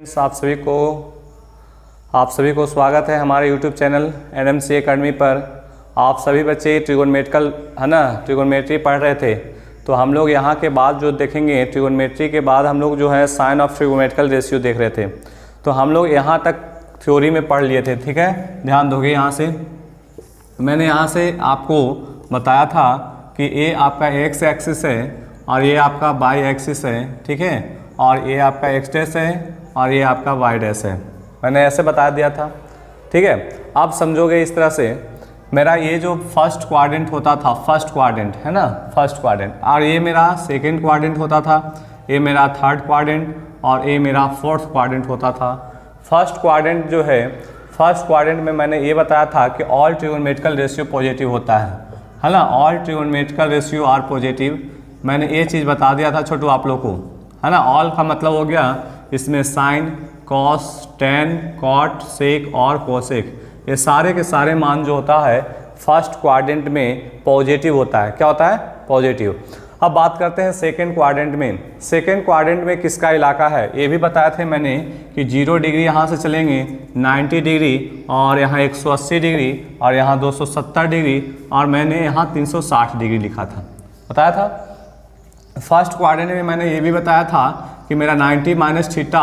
आप सभी को स्वागत है हमारे YouTube चैनल NMC एकेडमी पर। आप सभी बच्चे ट्रिगोनोमेट्रिकल ट्रिगोनोमेट्री पढ़ रहे थे, तो हम लोग यहाँ के बाद जो देखेंगे ट्रिगोनोमेट्री के बाद हम लोग जो है साइन ऑफ ट्रिगोनोमेट्रिकल रेशियो देख रहे थे। तो हम लोग यहाँ तक थ्योरी में पढ़ लिए थे, ठीक है। ध्यान दोगे, यहाँ से मैंने यहाँ से आपको बताया था कि ये आपका एक्स एक्सिस है और ये आपका वाई एक्सिस है, ठीक है, और ये आपका एक्स डैश है और ये आपका वाई डैश है। मैंने ऐसे बता दिया था, ठीक है। अब समझोगे इस तरह से, मेरा ये जो फर्स्ट क्वाड्रेंट होता था, फर्स्ट क्वाड्रेंट है ना, फर्स्ट क्वाड्रेंट, और ये मेरा सेकंड क्वाड्रेंट होता था, ये मेरा थर्ड क्वाड्रेंट और ये मेरा फोर्थ क्वाड्रेंट होता था। फर्स्ट क्वाड्रेंट जो है, फर्स्ट क्वाड्रेंट में मैंने ये बताया था कि ऑल ट्रिगोनोमेट्रिकल रेशियो पॉजिटिव होता है ना, all trigonometrical ratio are positive. मैंने ये चीज़ बता दिया था छोटू आप लोग को, है ना। ऑल का मतलब हो गया इसमें sign, cos, tan, cot, sec और कोसेक, ये सारे के सारे मान जो होता है फर्स्ट क्वाड्रेंट में पॉजिटिव होता है। क्या होता है? पॉजिटिव। अब बात करते हैं सेकंड क्वाड्रेंट में। सेकंड क्वाड्रेंट में किसका इलाका है ये भी बताया थे मैंने कि 0 डिग्री यहाँ से चलेंगे 90 डिग्री और यहाँ 180 डिग्री और यहाँ 270 डिग्री और मैंने यहाँ 360 डिग्री लिखा था, बताया था। फर्स्ट क्वाड्रेंट में मैंने ये भी बताया था कि मेरा 90 माइनस थीटा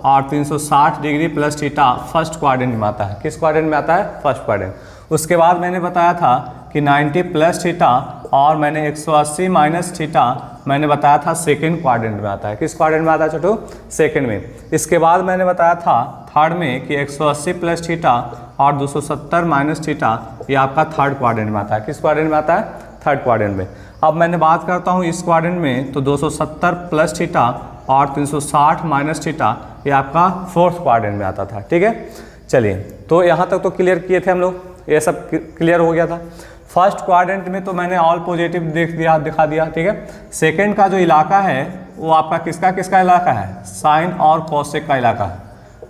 और 360 degree plus theta first quadrant में आता है। किस क्वाड्रेंट में आता है? First quadrant. उसके बाद मैंने बताया था कि 90 प्लस थीटा और मैंने 180 माइनस थीटा मैंने बताया था सेकंड क्वाड्रेंट में आता है। किस क्वाड्रेंट में आता है छोटू? सेकंड में। इसके बाद मैंने बताया था थर्ड में कि 180 प्लस थीटा और 270 माइनस थीटा ये आपका थर्ड क्वाड्रेंट में आता है। किस क्वाड्रेंट में आता है? थर्ड क्वाड्रेंट में। अब मैंने बात करता हूँ इस क्वाड्रेंट में, तो 270 प्लस थीटा और 360 माइनस थीटा ये आपका फोर्थ क्वाड्रेंट में आता था, ठीक है। चलिए, तो यहाँ तक तो क्लियर किए थे हम लोग, ये सब क्लियर हो गया था। फर्स्ट क्वाड्रेंट में तो मैंने ऑल पॉजिटिव दिखा दिया, ठीक है। सेकंड का जो इलाका है वो आपका किसका इलाका है? साइन और कोसेक का इलाका है।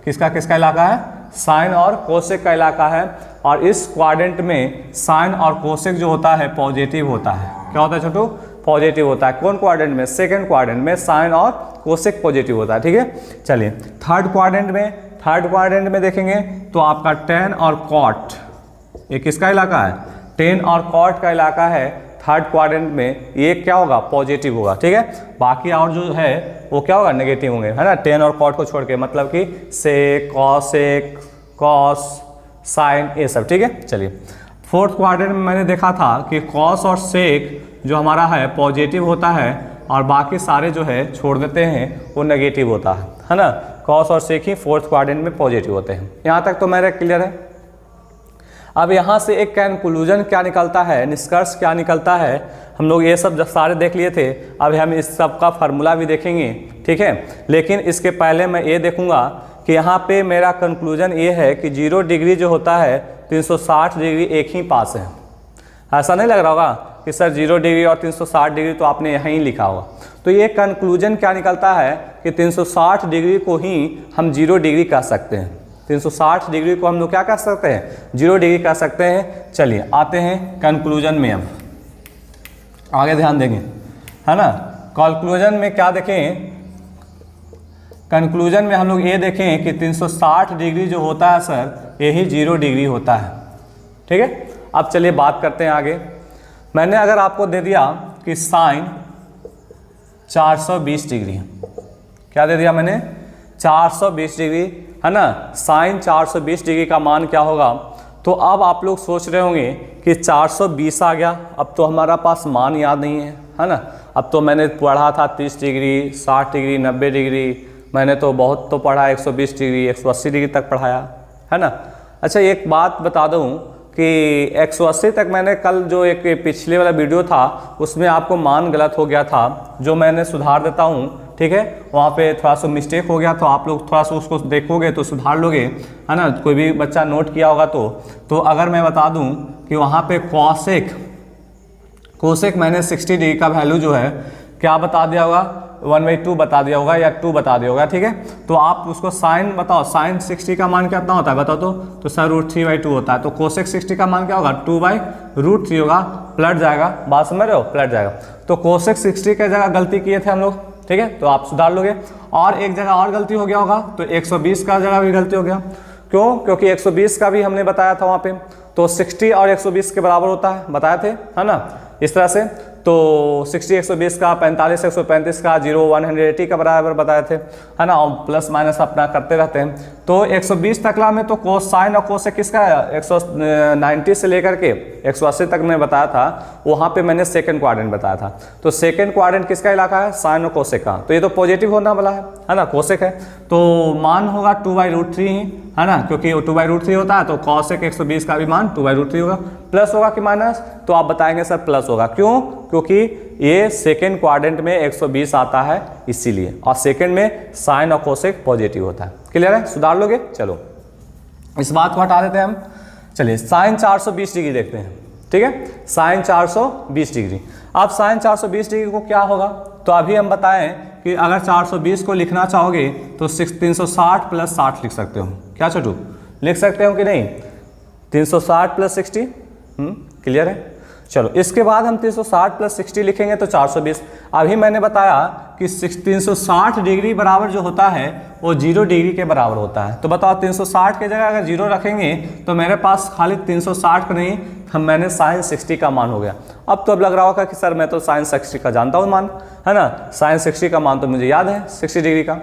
किसका इलाका है? साइन और कोसेक का इलाका है। और इस क्वाड्रेंट में साइन और कोसेक जो होता है पॉजिटिव होता है। क्या होता है छोटू? पॉजिटिव होता है। कौन क्वाड्रेंट में? सेकंड क्वाड्रेंट में साइन और कोसेक पॉजिटिव होता है, ठीक है। चलिए, थर्ड क्वाड्रेंट में देखेंगे तो आपका टेन और कॉट, ये किसका इलाका है? टेन और कॉट का इलाका है थर्ड क्वाड्रेंट में। ये क्या होगा? पॉजिटिव होगा, ठीक है। बाकी और जो है वो क्या होगा? नेगेटिव होंगे, है ना, टेन और कॉट को छोड़ के, मतलब कि सेक, कॉसेक, कॉस, साइन, ये सब, ठीक है। चलिए, फोर्थ क्वाड्रेंट में मैंने देखा था कि कॉस और सेक जो हमारा है पॉजिटिव होता है और बाकी सारे जो है छोड़ देते हैं वो नेगेटिव होता है ना। कॉस और सेक ही फोर्थ क्वाड्रेंट में पॉजिटिव होते हैं। यहाँ तक तो मेरा क्लियर है। अब यहाँ से एक कंक्लूजन क्या निकलता है, निष्कर्ष क्या निकलता है, हम लोग ये सब जब सारे देख लिए थे, अब हम इस सब का फार्मूला भी देखेंगे, ठीक है। लेकिन इसके पहले मैं ये देखूंगा कि यहाँ पे मेरा कंक्लूजन ये है कि 0 डिग्री जो होता है 360 डिग्री एक ही पास है। ऐसा नहीं लग रहा होगा कि सर 0 डिग्री और 360 डिग्री तो आपने यहाँ ही लिखा होगा। तो ये कंक्लूजन क्या निकलता है कि 360 डिग्री को ही हम 0 डिग्री कह सकते हैं। 360 डिग्री को हम लोग क्या कह सकते हैं? 0 डिग्री कह सकते हैं। चलिए, आते हैं कंक्लूजन में। अब आगे ध्यान देंगे, है ना। कंक्लूजन में क्या देखें? कंक्लूजन में हम लोग ये देखें कि 360 डिग्री जो होता है सर यही 0 डिग्री होता है, ठीक है। अब चलिए बात करते हैं आगे। मैंने अगर आपको दे दिया कि साइन 420 डिग्री, क्या दे दिया मैंने? 420 डिग्री, है ना। साइन 420 डिग्री का मान क्या होगा? तो अब आप लोग सोच रहे होंगे कि 420 आ गया, अब तो हमारा पास मान याद नहीं है ना। अब तो मैंने पढ़ा था 30 डिग्री, 60 डिग्री, 90 डिग्री, मैंने तो बहुत तो पढ़ा, 120 डिग्री, 180 डिग्री तक पढ़ाया, है ना। अच्छा, एक बात बता दूं कि 180 तक मैंने कल जो एक पिछले वाला वीडियो था उसमें आपको मान गलत हो गया था, जो मैंने सुधार देता हूँ, ठीक है। वहाँ पे थोड़ा सा मिस्टेक हो गया, तो आप लोग थोड़ा सा उसको देखोगे तो सुधार लोगे, है ना। कोई भी बच्चा नोट किया होगा तो अगर मैं बता दूँ कि वहाँ पे कोसेक मैंने 60 डिग्री का वैल्यू जो है क्या बता दिया होगा? 1/2 बता दिया होगा या 2 बता दिया होगा, ठीक है। तो आप उसको साइन बताओ, साइन 60 का मान कितना होता है बताओ तो सर √3/2 होता है। तो कोसेक 60 का मान क्या होगा? 2/√3 होगा, पलट जाएगा, बात समझ रहे हो? पलट जाएगा। तो कोसेक 60 की जगह गलती किए थे हम लोग, ठीक है, तो आप सुधार लोगे। और एक जगह और गलती हो गया होगा, तो 120 का जगह भी गलती हो गया। क्यों? क्योंकि 120 का भी हमने बताया था वहाँ पे, तो 60 और 120 के बराबर होता है, बताए थे, है ना, इस तरह से। तो 60 120 का, 45 135 का, 0 180 का बराबर बताए थे, है ना, और प्लस माइनस अपना करते रहते हैं। तो 120 तकला में तो कोसाइन और कोसेक किसका है, 190 से लेकर के 180 तक मैं बताया था, वहाँ पे मैंने सेकंड क्वाड्रेंट बताया था। तो सेकंड क्वाड्रेंट किसका इलाका है, साइन और कोसेक का। तो ये तो पॉजिटिव होना वाला है ना, कोसेक है, तो मान होगा 2/√3 ही, है ना, क्योंकि 2/√3 होता है, तो कोसेक 120 का भी मान 2/√3 होगा। प्लस होगा कि माइनस, तो आप बताएंगे सर प्लस होगा। क्यों? क्योंकि ये सेकेंड क्वाड्रेंट में 120 आता है इसीलिए, और सेकेंड में साइन और कोसेक पॉजिटिव होता है। क्लियर है, सुधार लोगे। चलो इस बात को हटा देते हैं हम। चलिए साइन 420 डिग्री देखते हैं, ठीक है, साइन 420 डिग्री। अब साइन 420 डिग्री को क्या होगा, तो अभी हम बताएं कि अगर 420 को लिखना चाहोगे तो 360 + 60 लिख सकते हो। क्या छोटू, लिख सकते हो कि नहीं? 360 + 60, क्लियर है। चलो इसके बाद हम 360 + 60 लिखेंगे तो 420। अभी मैंने बताया कि 360 डिग्री बराबर जो होता है वो 0 डिग्री के बराबर होता है। तो बताओ 360 की जगह अगर 0 रखेंगे तो मेरे पास खाली 360 का नहीं, मैंने साइन 60 का मान हो गया। अब तो अब लग रहा होगा कि सर मैं तो साइन 60 का जानता हूँ मान, है ना, साइन 60 का मान तो मुझे याद है 60 डिग्री का,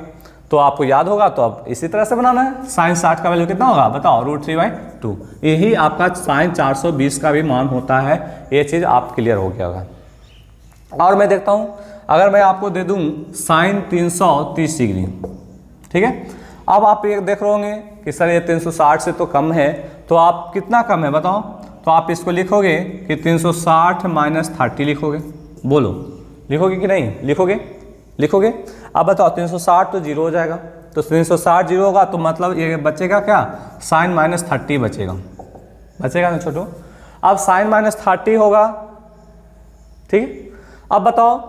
तो आपको याद होगा। तो अब इसी तरह से बनाना है। साइन 60 का वैल्यू कितना होगा बताओ, √3/2। यही आपका साइन 420 का भी मान होता है। ये चीज़ आप क्लियर हो गया होगा। और मैं देखता हूँ, अगर मैं आपको दे दूँ साइन 330 डिग्री, ठीक है। अब आप ये देख रहे होंगे कि सर ये 360 से तो कम है, तो आप कितना कम है बताओ, तो आप इसको लिखोगे कि 360 - 30 लिखोगे। बोलो लिखोगे कि नहीं लिखोगे? लिखोगे। अब बताओ 360 तो 0 हो जाएगा, तो 360 0 होगा, तो मतलब ये बचेगा क्या, साइन -30 बचेगा, बचेगा ना छोटू। अब साइन -30 होगा, ठीक है। अब बताओ,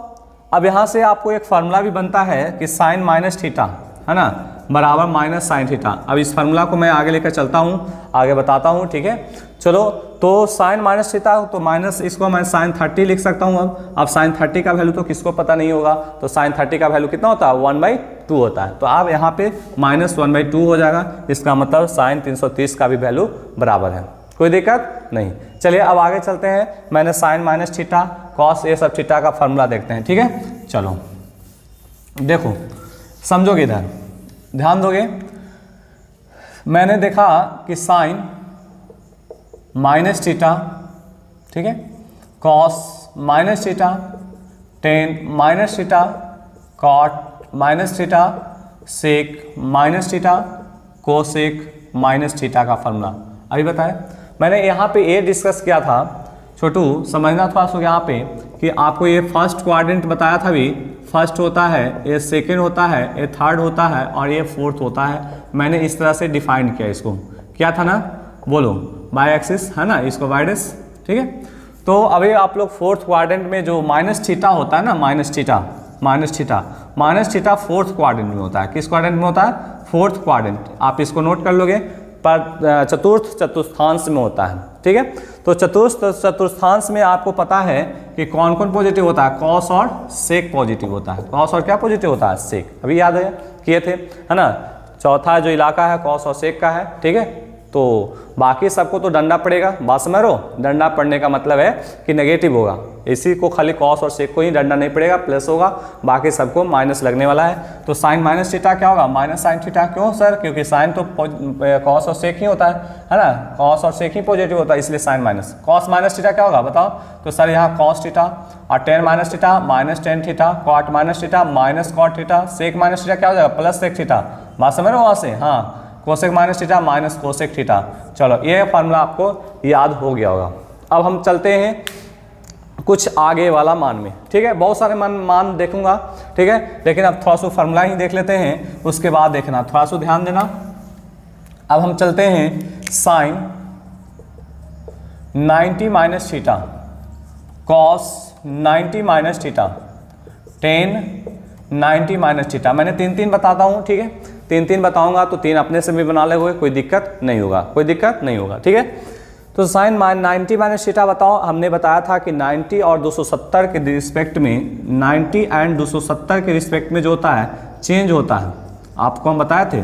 अब यहाँ से आपको एक फार्मूला भी बनता है कि साइन -θ, है ना, बराबर माइनस साइन थीटा। अब इस फार्मूला को मैं आगे लेकर चलता हूँ, आगे बताता हूँ, ठीक है। चलो तो साइन -θ, तो माइनस इसको मैं साइन 30 लिख सकता हूँ। अब साइन 30 का वैल्यू तो किसको पता नहीं होगा, तो साइन 30 का वैल्यू कितना होता है, 1/2 होता है। तो आप यहाँ पे -1/2 हो जाएगा। इसका मतलब साइन 330 का भी वैल्यू बराबर है, कोई दिक्कत नहीं। चलिए अब आगे चलते हैं। मैंने साइन -θ, कॉस, ये सब थीटा का फार्मूला देखते हैं, ठीक है। चलो देखो, समझोगे, इधर ध्यान दोगे। मैंने देखा कि साइन -θ, ठीक है, कॉस -θ, टेन -θ, कॉट -θ, सेक -θ, कोसेक -θ का फार्मूला अभी बताया। मैंने यहाँ पे ये डिस्कस किया था, छोटू समझना थोड़ा सा यहाँ पे, कि आपको ये फर्स्ट क्वाड्रेंट बताया था भी, फर्स्ट होता है, ये सेकंड होता है, ये थर्ड होता है और ये फोर्थ होता है। मैंने इस तरह से डिफाइन किया इसको, क्या था ना, बोलो, बाय एक्सिस, है ना, इसको वाई एक्सिस, ठीक है। तो अभी आप लोग फोर्थ क्वाड्रेंट में जो -θ होता है ना, -θ फोर्थ क्वाड्रेंट में होता है। किस क्वाड्रेंट में होता है, फोर्थ क्वाड्रेंट। आप इसको नोट कर लोगे, पर चतुर्थ चतुर्थांश में होता है, ठीक है। तो चतुर्थ चतुर्थांश में आपको पता है कि कौन कौन पॉजिटिव होता है, कॉस और सेक पॉजिटिव होता है। कॉस और क्या पॉजिटिव होता है, सेक, अभी याद है किए थे, है ना। चौथा जो इलाका है कॉस और सेक का है, ठीक है। तो बाकी सबको तो डंडा पड़ेगा, बात समझ रहे हो। डंडा पड़ने का मतलब है कि नेगेटिव होगा, इसी को खाली कॉस और सेक को ही डंडा नहीं पड़ेगा, प्लस होगा, बाकी सबको माइनस लगने वाला है। तो साइन -θ क्या होगा, माइनस साइन थीटा। क्यों सर, क्योंकि साइन तो कॉस और सेक ही होता है ना, कॉस और सेक ही पॉजिटिव होता है, इसलिए साइन माइनस। कॉस -θ क्या होगा बताओ, तो सर यहाँ कॉस थीटा, और tan -θ -tan theta, cot -θ minus cot theta, sec -θ क्या हो जाएगा, प्लस सेक थीटा। बात समझ रहे हो वहाँ से, हाँ, कोसेक -θ माइनस कोसेक थीटा। चलो ये फार्मूला आपको याद हो गया होगा। अब हम चलते हैं कुछ आगे वाला मान में, ठीक है। बहुत सारे मान देखूंगा, ठीक है, लेकिन अब थोड़ा सा फार्मूला ही देख लेते हैं, उसके बाद देखना, थोड़ा सा ध्यान देना। अब हम चलते हैं साइन 90 - θ, कॉस 90 - θ, टेन 90 - θ। मैंने 3 बताता हूँ, ठीक है, 3 बताऊंगा तो 3 अपने से भी बना लोगे, कोई दिक्कत नहीं होगा, कोई दिक्कत नहीं होगा, ठीक है। तो साइन 90 माइनस थीटा बताओ, हमने बताया था कि 90 और 270 के रिस्पेक्ट में, 90 एंड 270 के रिस्पेक्ट में जो होता है चेंज होता है, आपको हम बताए थे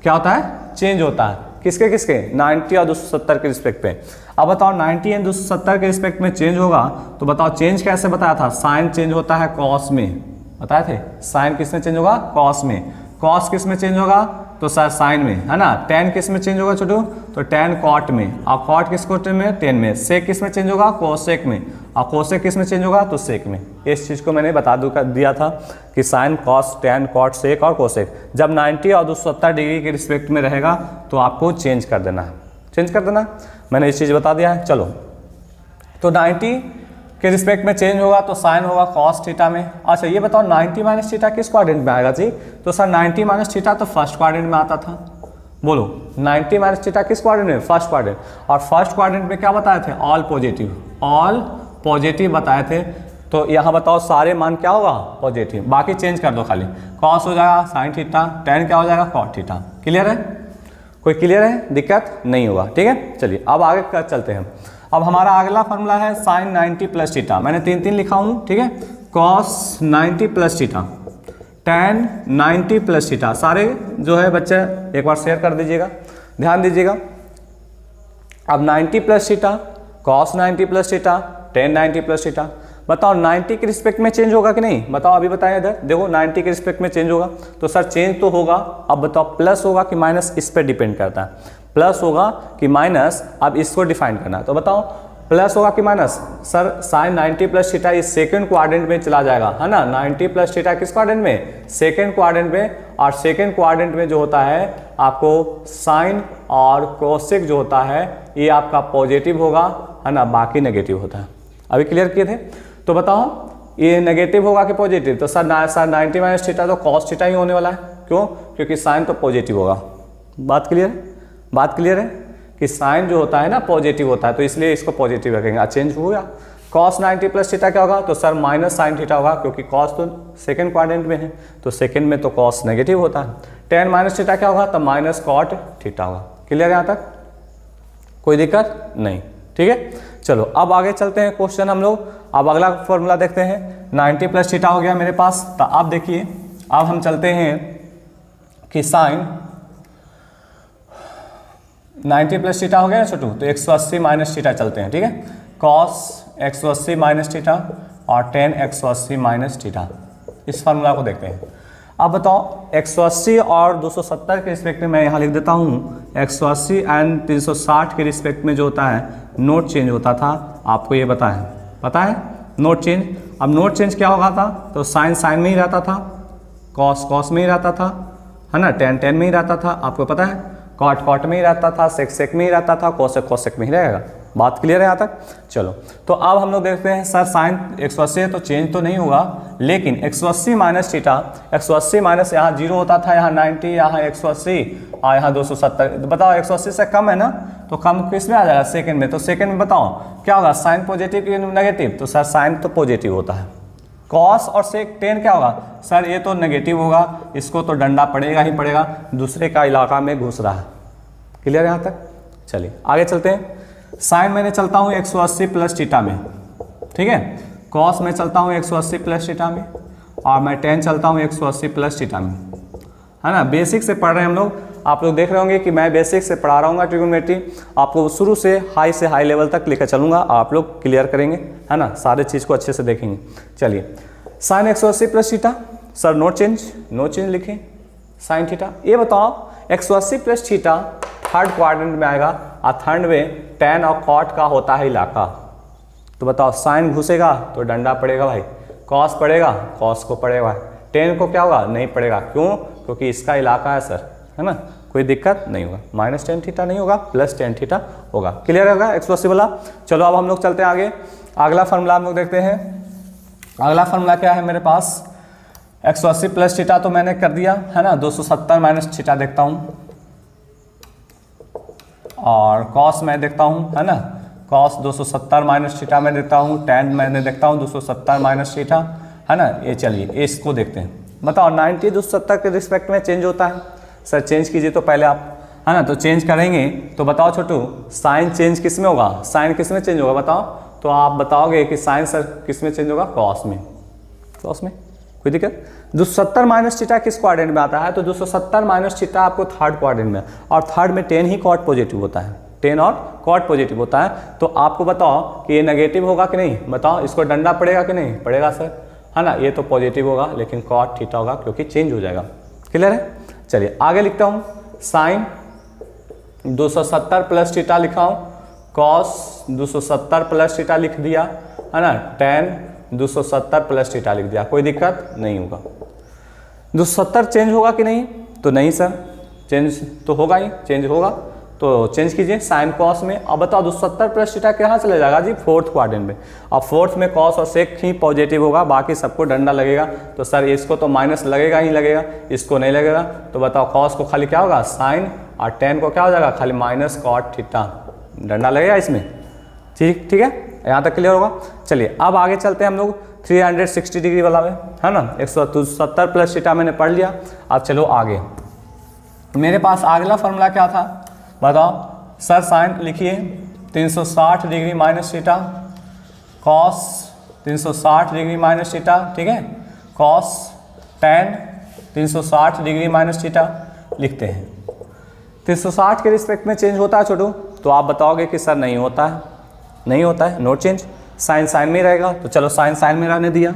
क्या होता है, चेंज होता है। किसके किसके, 90 और 270 के रिस्पेक्ट पे। अब बताओ 90 एंड 270 के रिस्पेक्ट में चेंज होगा, तो बताओ चेंज कैसे बताया था, साइन चेंज होता है कॉस में, बताए थे साइन किस में चेंज होगा, कॉस में। कॉस किस में चेंज होगा, तो सर साइन में, है ना। टेन किस में चेंज होगा छोटू, तो टेन कॉट में। और कॉट किस कोट में, टेन में। सेक किस में चेंज होगा, कोसेक में। और कोसेक किस में चेंज होगा, तो सेक में। इस चीज़ को मैंने बता दिया था कि sine cos tan cot sec और कोसेक जब 90 और 270 डिग्री के रिस्पेक्ट में रहेगा तो आपको चेंज कर देना है, चेंज कर देना, मैंने इस चीज़ बता दिया है। चलो तो 90 के रिस्पेक्ट में चेंज होगा तो साइन होगा कॉस थीटा में। अच्छा ये बताओ 90 माइनस थीटा किस क्वाड्रेंट में आएगा जी, तो सर 90 माइनस थीटा तो फर्स्ट क्वाड्रेंट में आता था। बोलो 90 माइनस थीटा किस क्वाड्रेंट में, फर्स्ट क्वाड्रेंट। और फर्स्ट क्वाड्रेंट में क्या बताए थे, ऑल पॉजिटिव, ऑल पॉजिटिव बताए थे। तो यहाँ बताओ सारे मान क्या होगा, पॉजिटिव, बाकी चेंज कर दो, खाली कॉस हो जाएगा साइन थीटा, टेन क्या हो जाएगा, कॉट थीटा। क्लियर है, कोई क्लियर है, दिक्कत नहीं होगा, ठीक है। चलिए अब आगे चलते हैं। अब हमारा अगला फॉर्मूला है साइन 90 प्लस थीटा, मैंने 3 लिखा हूँ, ठीक है। Cos 90 plus theta, ten 90 plus theta, सारे जो है बच्चे एक बार शेयर कर दीजिएगा, ध्यान दीजिएगा। अब 90 plus theta, cos 90 plus theta, ten 90 plus theta, बताओ 90 के रिस्पेक्ट में चेंज होगा कि नहीं, बताओ अभी बताएं इधर, देखो 90 के रिस्पेक्ट में चेंज होगा, तो सर चेंज तो होगा। अब बताओ प्लस होगा कि माइनस, इस पर डिपेंड करता है, प्लस होगा कि माइनस, अब इसको डिफाइन करना है। तो बताओ प्लस होगा कि minus, sir sine 90 plus theta इस सेकंड क्वाड्रेंट में चला जाएगा, है ना। 90 प्लस थीटा किस क्वाड्रेंट में, सेकंड क्वाड्रेंट में। और सेकंड क्वाड्रेंट में जो होता है आपको साइन और कोसेक जो होता है ये आपका पॉजिटिव होगा, है ना, बाकी नेगेटिव होता है। अभी क्लियर किए थे, तो बताओ ये नेगेटिव होगा कि पॉजिटिव, तो सर 90 माइनस थीटा तो कॉस थीटा ही होने वाला है, क्यों, क्योंकि साइन तो पॉजिटिव होगा। बात क्लियर है, बात क्लियर है कि साइन जो होता है ना पॉजिटिव होता है, तो इसलिए इसको पॉजिटिव रखेंगे। चेंज हो गया, कॉस 90 प्लस थीटा क्या होगा, तो सर माइनस साइन थीटा होगा, क्योंकि कॉस तो सेकंड क्वाड्रेंट में है, तो सेकंड में तो कॉस नेगेटिव होता है। टेन माइनस थीटा क्या होगा, तो माइनस कॉट थीटा होगा। क्लियर है यहाँ तक, कोई दिक्कत नहीं, ठीक है। चलो अब आगे चलते हैं क्वेश्चन हम लोग। अब अगला फॉर्मूला देखते हैं, 90 प्लस थीटा हो गया मेरे पास। तो अब देखिए, अब हम चलते हैं कि साइन 90 प्लस थीटा हो गया ना छोटू, तो 180 माइनस थीटा चलते हैं, ठीक है। कॉस 180 माइनस थीटा और टेन 180 माइनस थीटा, इस फार्मूला को देखते हैं। अब बताओ 180 और 270 के रिस्पेक्ट में मैं यहाँ लिख देता हूँ, 180 एंड 360 के रिस्पेक्ट में जो होता है नोट चेंज होता था, आपको ये पता है नोट चेंज। अब नोट चेंज क्या होगा था, तो साइन साइन में ही रहता था, कॉस कॉस में ही रहता था, है ना, टेन टेन में ही रहता था, आपको पता है, कॉट कॉट में ही रहता था, सेक सेक में ही रहता था, कोसेक कोसेक में ही रहेगा। बात क्लियर है यहाँ तक। चलो तो अब हम लोग देखते हैं, सर साइन 180 है तो चेंज तो नहीं होगा, लेकिन 180 माइनस थीटा, 180 माइनस यहाँ 0 होता था, यहाँ 90, यहाँ 180 और यहाँ 270। बताओ 180 से कम है ना, तो कम किस में आ जाएगा, सेकंड में। तो सेकंड में बताओ क्या होगा, साइन पॉजिटिव कि नेगेटिव, तो सर साइन तो पॉजिटिव होता है। कॉस और सेक टेन क्या होगा, सर ये तो नेगेटिव होगा, इसको तो डंडा पड़ेगा ही पड़ेगा, दूसरे का इलाका में घुस रहा है। क्लियर है यहाँ तक। चलिए आगे चलते हैं। साइन मैंने चलता हूँ 180 प्लस थीटा में, ठीक है। कॉस में चलता हूँ 180 प्लस थीटा में, और मैं टेन चलता हूँ 180 प्लस थीटा में, है ना। बेसिक से पढ़ रहे हैं हम लोग, आप लोग देख रहे होंगे कि मैं बेसिक से पढ़ा रहा हूँ ट्रिगोनोमेट्री, आपको शुरू से हाई लेवल तक लेकर चलूँगा, आप लोग क्लियर करेंगे, है ना, सारे चीज़ को अच्छे से देखेंगे। चलिए sine 180 plus theta, sir no change लिखें, साइन थीटा। ये बताओ 180 प्लस थीटा थर्ड क्वाड्रेंट में आएगा, और थर्ड में टेन और कॉट का होता है इलाका, तो बताओ साइन घुसेगा तो डंडा पड़ेगा भाई, कॉस पड़ेगा कॉस को पड़ेगा, टेन को क्या होगा, नहीं पड़ेगा, क्यों, क्योंकि इसका इलाका है सर, है ना, कोई दिक्कत नहीं होगा। माइनस टेन थीटा नहीं होगा, प्लस टेन थीटा होगा। क्लियर होगा 180 वाला। चलो अब हम लोग चलते हैं आगे, अगला फार्मूला हम लोग देखते हैं। अगला फार्मूला क्या है मेरे पास, 180 प्लस थीटा तो मैंने कर दिया, है ना, 270 माइनस थीटा देखता हूँ, और कॉस मैं देखता हूँ, है ना, कॉस 270 माइनस थीटा में देखता हूँ, टेन मैंने देखता हूँ 270 माइनस थीटा, है ना। ये चलिए इसको देखते हैं। बताओ 90 270 के रिस्पेक्ट में चेंज होता है, सर चेंज कीजिए तो पहले आप, है ना। तो चेंज करेंगे तो बताओ छोटू, साइन चेंज किस में होगा, साइन किस में चेंज होगा बताओ। तो आप बताओगे कि साइन सर किस में चेंज होगा, कॉस में। कॉस में कोई दिक्कत। 270 माइनस थीटा किस क्वाड्रेंट में आता है, तो 270 माइनस थीटा आपको थर्ड क्वाड्रेंट में, और थर्ड में 10 ही कॉट पॉजिटिव होता है, 10 और कॉट पॉजिटिव होता है। तो आपको बताओ कि ये नेगेटिव होगा कि नहीं, बताओ इसको डंडा पड़ेगा कि नहीं पड़ेगा सर, है ना। ये तो पॉजिटिव होगा लेकिन कॉट थीटा होगा क्योंकि चेंज हो जाएगा। क्लियर है। चलिए आगे लिखता हूँ, साइन 270 प्लस थीटा लिखा हूँ, कॉस 270 प्लस थीटा लिख दिया, है ना। टेन 270 प्लस थीटा लिख दिया, कोई दिक्कत नहीं होगा। 270 चेंज होगा कि नहीं, तो नहीं सर, चेंज तो होगा ही, चेंज होगा तो चेंज कीजिए साइन कॉस में। अब बताओ 270 प्लस थीटा कहाँ चले जाएगा जी, फोर्थ क्वाड्रेंट में। अब फोर्थ में कॉस और सेक ही पॉजिटिव होगा, बाकी सबको डंडा लगेगा। तो सर इसको तो माइनस लगेगा ही लगेगा, इसको नहीं लगेगा। तो बताओ कॉस को खाली क्या होगा साइन, और टेन को क्या हो जाएगा खाली माइनस कॉट थीटा, डंडा लगेगा इसमें। ठीक है, यहाँ तक क्लियर होगा। चलिए अब आगे चलते हैं हम लोग 360 डिग्री वाला में, है ना। 170 प्लस थीटा मैंने पढ़ लिया। अब चलो आगे, मेरे पास अगला फॉर्मूला क्या था बताओ सर। साइन लिखिए 360 degree minus theta, cos 360 degree minus theta, ठीक है। Cos tan 360 degree minus theta लिखते हैं। 360 के रिस्पेक्ट में चेंज होता है छोटू, तो आप बताओगे कि सर नहीं होता है, नहीं होता है, नो चेंज। साइन साइन में रहेगा, तो चलो साइन साइन में रहने दिया।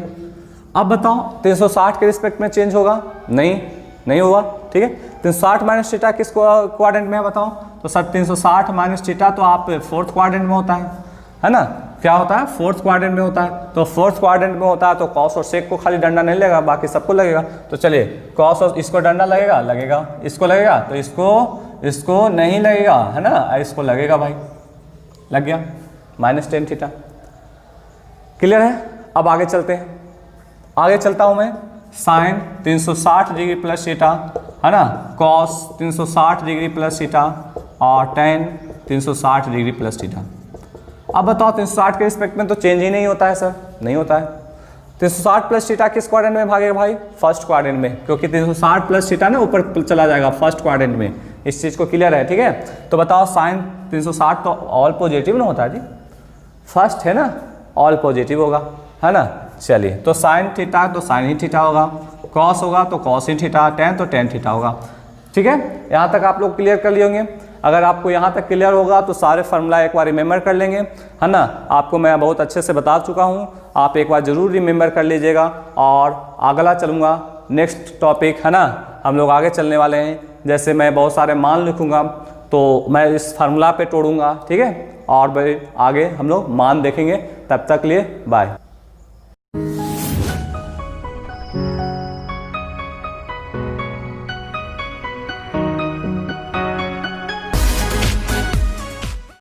अब बताओ 360 के रिस्पेक्ट में चेंज होगा, नहीं होगा, ठीक है। 360 माइनस थीटा किस क्वाड्रेंट में है बताओ, तो सर 360 माइनस थीटा तो आप फोर्थ क्वाड्रेंट में होता है ना। क्या होता है, फोर्थ क्वाड्रेंट में होता है। तो फोर्थ क्वाड्रेंट में होता है तो कॉस और सेक को खाली डंडा नहीं लगेगा, बाकी सबको लगेगा। तो चलिए कॉस और इसको डंडा लगेगा, इसको लगेगा, तो इसको नहीं लगेगा, है ना, इसको लगेगा भाई, लग गया -10 थीटा। क्लियर है। अब आगे चलते हैं, आगे चलता हूं मैं। साइन 360 डिग्री प्लस थीटा, है ना, कॉस 360 डिग्री प्लस थीटा, और टेन 360 डिग्री प्लस थीटा। अब बताओ 360 के रिस्पेक्ट में तो चेंज ही नहीं होता है सर, नहीं होता है। 360 प्लस थीटा किस क्वाड्रेंट में भागेगा भाई, फर्स्ट क्वाड्रेंट में, क्योंकि 360 प्लस थीटा ना ऊपर चला जाएगा फर्स्ट क्वाड्रेंट में। इस चीज़ को क्लियर है, ठीक है। तो बताओ साइन 360 तो ऑल पॉजिटिव ना होता है जी, फर्स्ट है ना, ऑल पॉजिटिव होगा, है ना। चलिए तो साइन थीटा तो साइन ही थीटा होगा, कॉस होगा तो कॉस ही थीटा, टेन तो टेन थीटा होगा, ठीक है। यहाँ तक आप लोग क्लियर कर लिए होंगे। अगर आपको यहाँ तक क्लियर होगा तो सारे फार्मूला एक बार रिमेंबर कर लेंगे, है ना। आपको मैं बहुत अच्छे से बता चुका हूँ, आप एक बार ज़रूर रिमेंबर कर लीजिएगा। और अगला चलूँगा नेक्स्ट टॉपिक, है ना, हम लोग आगे चलने वाले हैं। जैसे मैं बहुत सारे मान लिखूँगा तो मैं इस फार्मूला पे तोड़ूंगा, ठीक है। और आगे हम लोग मान देखेंगे, तब तक लिए बाय।